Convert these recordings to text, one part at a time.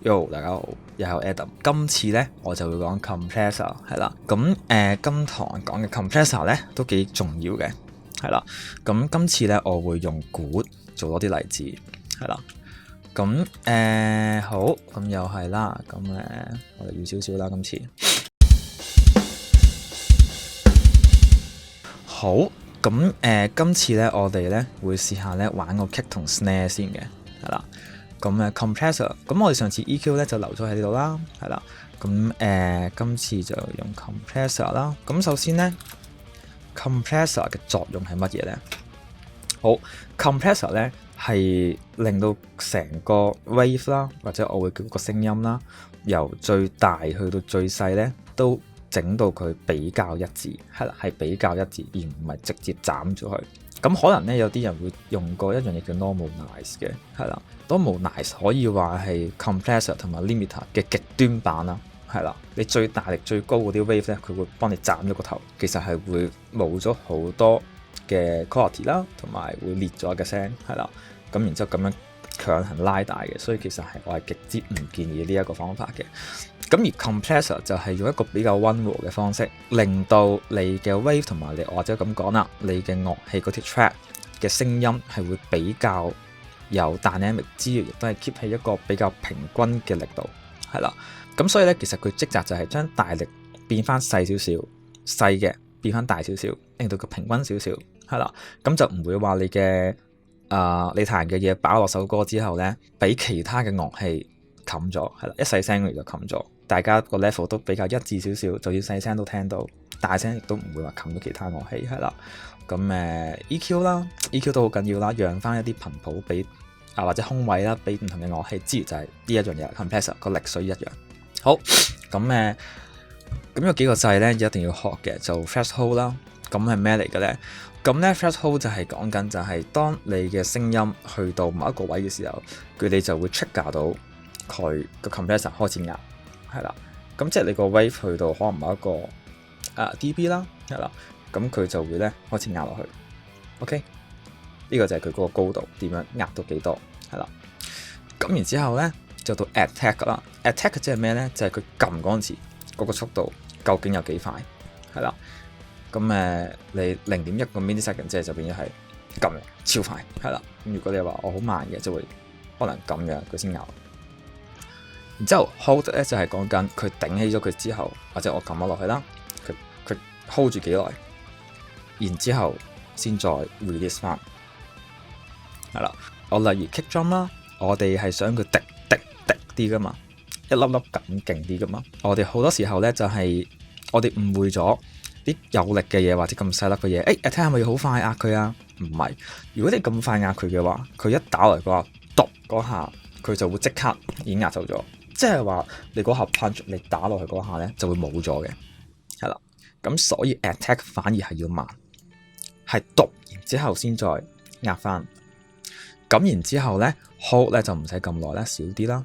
Yo， 大家好，又係 Adam。今次咧我就會講 compressor 係啦。咁今堂講嘅 compressor 咧都幾重要嘅係啦。咁今次咧我會用鼓做多啲例子係啦。咁好，咁又係啦。咁我哋預少少啦。今次好咁今次咧我哋咧會試下咧玩個 kick 同 snare 先嘅係啦。咁compressor， 咁我哋上次 EQ 咧就留咗喺呢度啦，係啦。咁今次就用 compressor 啦。咁首先咧 compressor 嘅作用係乜嘢咧？好 compressor 咧係令到成個 wave 啦，或者我會叫個聲音啦，由最大去到最細咧，都整到佢比較一致，係啦，係比較一致，而唔係直接斬咗佢。咁可能咧有啲人會用過一樣嘢叫 normalize 嘅，係啦。normalize 可以話係 compressor 同埋 limiter 嘅極端版啦，係啦。你最大力最高嗰啲 wave 咧，佢會幫你斬咗個頭，其實係會冇咗好多嘅 quality 啦，同埋會裂咗嘅聲，係啦。咁然之後咁樣強行拉大嘅，所以其實係我係極之唔建議呢一個方法嘅。咁而 compressor 就係用一個比較溫和嘅方式，令到你嘅 wave 同埋你或者咁講啦，你嘅樂器嗰條 track 嘅聲音係會比較有 dynamic 之餘，亦都係 keep 喺一個比較平均嘅力度，係啦。咁所以咧，其實佢職責就係將大力變翻細少少，細嘅變翻大少少，令到佢平均少少，係啦。咁就唔會話你嘅你彈嘅嘢擺落首歌之後咧，俾其他嘅樂器冚咗，係啦，一細聲嚟就冚咗。大家個 level 都比較一致少少，就算細聲都聽到，大聲亦都唔會話冚到其他樂器，係啦。咁EQ 啦 ，EQ 都好緊要啦，讓翻一啲頻譜俾或者空位啦，俾唔同嘅樂器之餘就係呢一樣嘢 compressor 個力水一樣。好，咁有幾個掣咧一定要學嘅，就 threshold 啦。咁係咩嚟嘅咧？咁咧 threshold 就係講緊就係當你嘅聲音去到某一個位嘅時候，佢哋就會 trigger 到佢個 compressor 開始壓，係啦。咁即係你個 wave 去到可能某一個dB 啦，係啦。咁佢就會咧開始壓落去。OK， 呢個就係佢嗰個高度點樣壓到幾多，係啦。咁然之後咧就到 attack 啦。attack 即係咩咧？就係佢撳嗰陣時嗰個速度究竟有幾快，係啦。咁你0.1個 millisecond 即係就變咗係咁樣超快，係啦。咁如果你話我好慢嘅，就會可能咁樣佢先壓。然之後 hold 咧就係講緊佢頂起咗佢之後，或者我撳咗落去啦，佢 hold 住幾耐，然之後先再 release 翻，係啦。我例如 kick drum 啦，我哋係想佢滴啲噶嘛，一粒粒咁勁啲噶嘛。我哋好多時候咧就係我哋誤會咗啲有力嘅嘢或者咁細粒嘅嘢。attack 係咪要好快壓佢啊？唔係，如果你咁快壓佢嘅話，佢一打嚟嘅話，篤嗰下佢就會即刻已經壓走咗。即係話你嗰下 punch 你打落去嗰下咧就會冇咗嘅，係啦。咁所以 attack 反而係要慢，係篤然之後先再壓翻。咁然之後咧 hold 咧就唔使咁耐啦，少啲啦。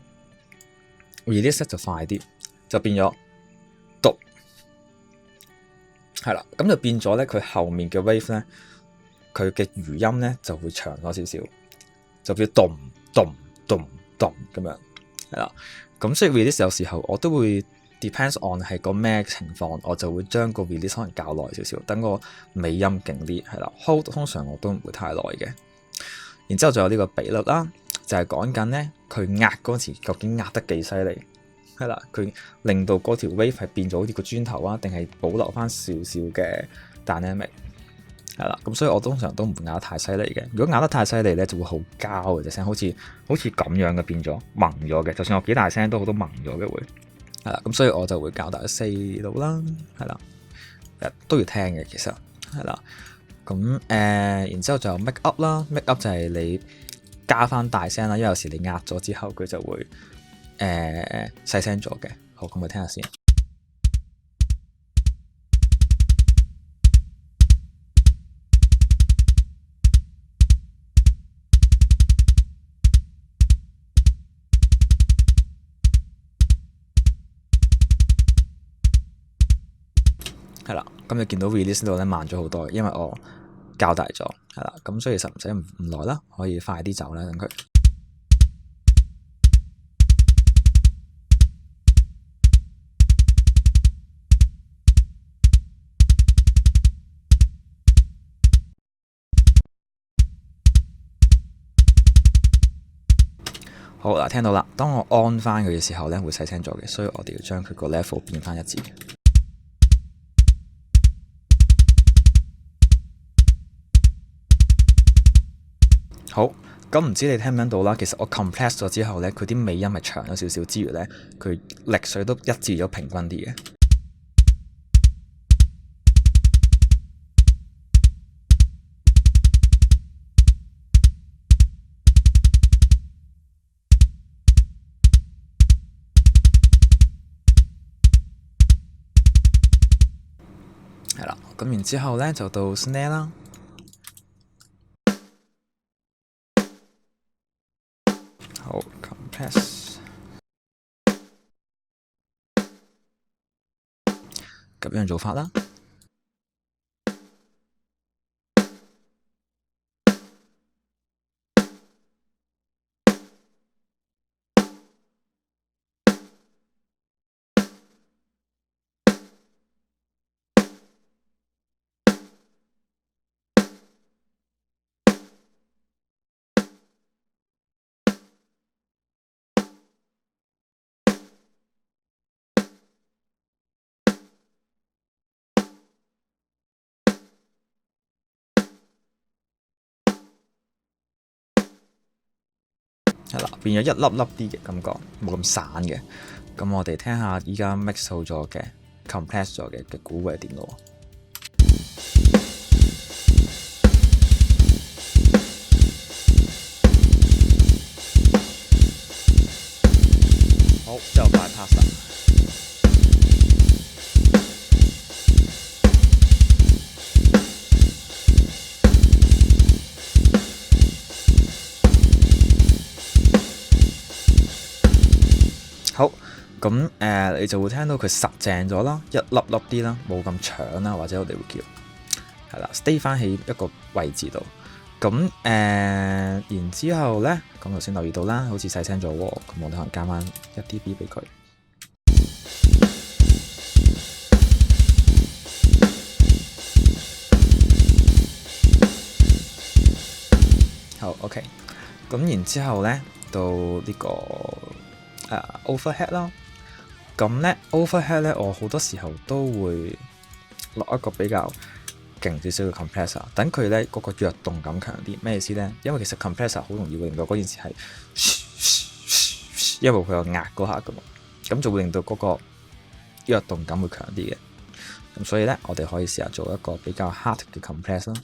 release 就快啲，就變咗篤，係啦。咁就變咗咧，佢後面嘅 wave 咧，佢嘅餘音咧就會長咗少少，就變咗咚咚咚咚咁樣，係啦。咁所以 release 有時候我都會 depends on 係個咩情況，我就會將個 release 可能較耐少少，等個尾音勁啲，係啦。hold 通常我都唔會太耐嘅。然之後仲有呢個比率啦，就係講緊咧佢壓嗰時究竟壓得幾犀利，係啦。佢令到嗰條 wave 係變咗好似個磚頭啊，定係保留翻少少嘅 dynamic，係啦。咁所以我通常都唔會壓得太犀利嘅。如果壓得太犀利咧，就會好膠嘅隻聲，好似咁樣嘅變咗蒙咗嘅。就算我幾大聲都好多蒙咗嘅會，係啦。咁所以我就會較大4度啦，係啦。都要聽嘅其實，係啦。咁然之後就有 make up 啦 ，make up 就係你加翻大聲啦，因為有時你壓咗之後佢就會細聲咗嘅。好，咁我聽下先。係啦，咁你見到 release 度咧慢咗好多，因為我較大咗，係啦，咁所以其實唔使唔耐啦，可以快啲走啦，等佢。好嗱，聽到啦。當我 on 翻佢嘅時候咧，會細聲咗嘅，所以我哋要將佢個 level 變翻一致嘅。好，咁唔知你聽唔聽到啦？其實我 compress 咗之後咧，佢啲尾音係長咗少少之餘咧，佢力水都一致咗平均啲嘅。係啦，咁然之後咧就到 snare 啦。好 compress， 咁樣做法啦。係啦，變咗一粒粒啲嘅感覺，冇咁散嘅。咁我哋聽下依家 mix 好咗嘅 compress 咗嘅鼓會係點咯。好，之後 bypass 啦。好，咁你就會聽到佢實淨咗啦，一粒粒啲啦，冇咁長啦，或者我哋會叫係啦 ，stay 翻喺一個位置度。咁然之後咧，咁頭先留意到啦，好似細聲咗喎，咁我哋可能加翻一 dB 俾佢。好 OK， 咁然之後咧到呢個overhead 啦。咁咧 overhead 咧，我好多時候都會落一個比較勁少少嘅 compressor， 等佢咧嗰個躍動感強啲。咩意思咧？因為其實 compressor 好容易會令到嗰件事係，因為佢有壓嗰下噶嘛，咁就會令到嗰個躍動感會強啲嘅。咁所以咧，我哋可以試下做一個比較 hard 嘅 compress 啦。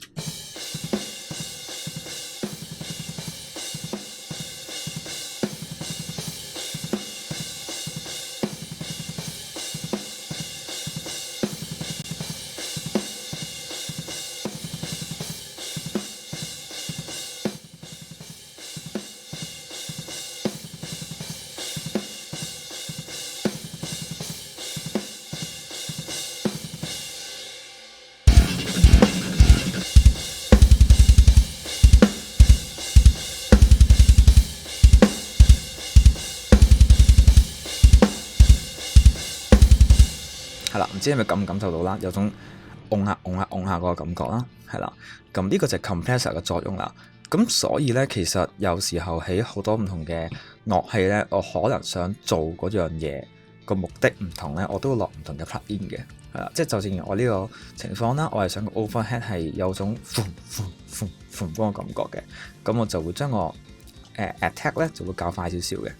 係啦，唔知你咪感唔感受到啦？有種嗡下嗰個感覺啦，係啦。咁呢個就係 compressor 嘅作用啦。咁所以咧，其實有時候喺好多唔同嘅樂器咧，我可能想做嗰樣嘢個目的唔同咧，我都會落唔同嘅 plugin 嘅，係啦。即係就正如我呢個情況啦，我係想個 overhead 係有種嗰個感覺嘅，咁我就會將個attack 咧就會較快少少嘅。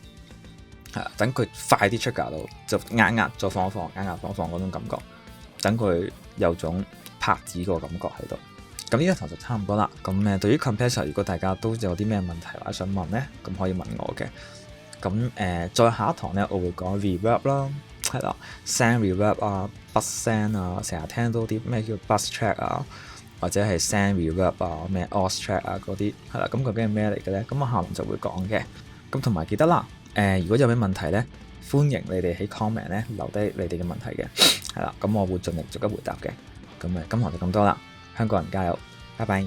等佢快啲出格到，就壓再放壓放嗰種感覺，等佢有種拍子個感覺喺度。咁呢一堂就差唔多啦。咁對於 compressor， 如果大家都有啲咩問題或者想問咧，咁可以問我嘅。咁再下一堂咧，我會講 reverb 啦，係啦，聲 reverb 啊，bass 聲啊，成日聽到啲咩叫 bass track 啊，或者係聲 reverb 啊，咩 aux track 啊嗰啲，係啦。咁究竟係咩嚟嘅咧？咁我下午就會講嘅。咁同埋記得啦。如果有咩問題咧，歡迎你哋喺 comment 咧留低你哋嘅問題嘅，係啦，咁我會盡力逐一回答嘅。咁今堂就咁多啦，香港人加油，拜拜。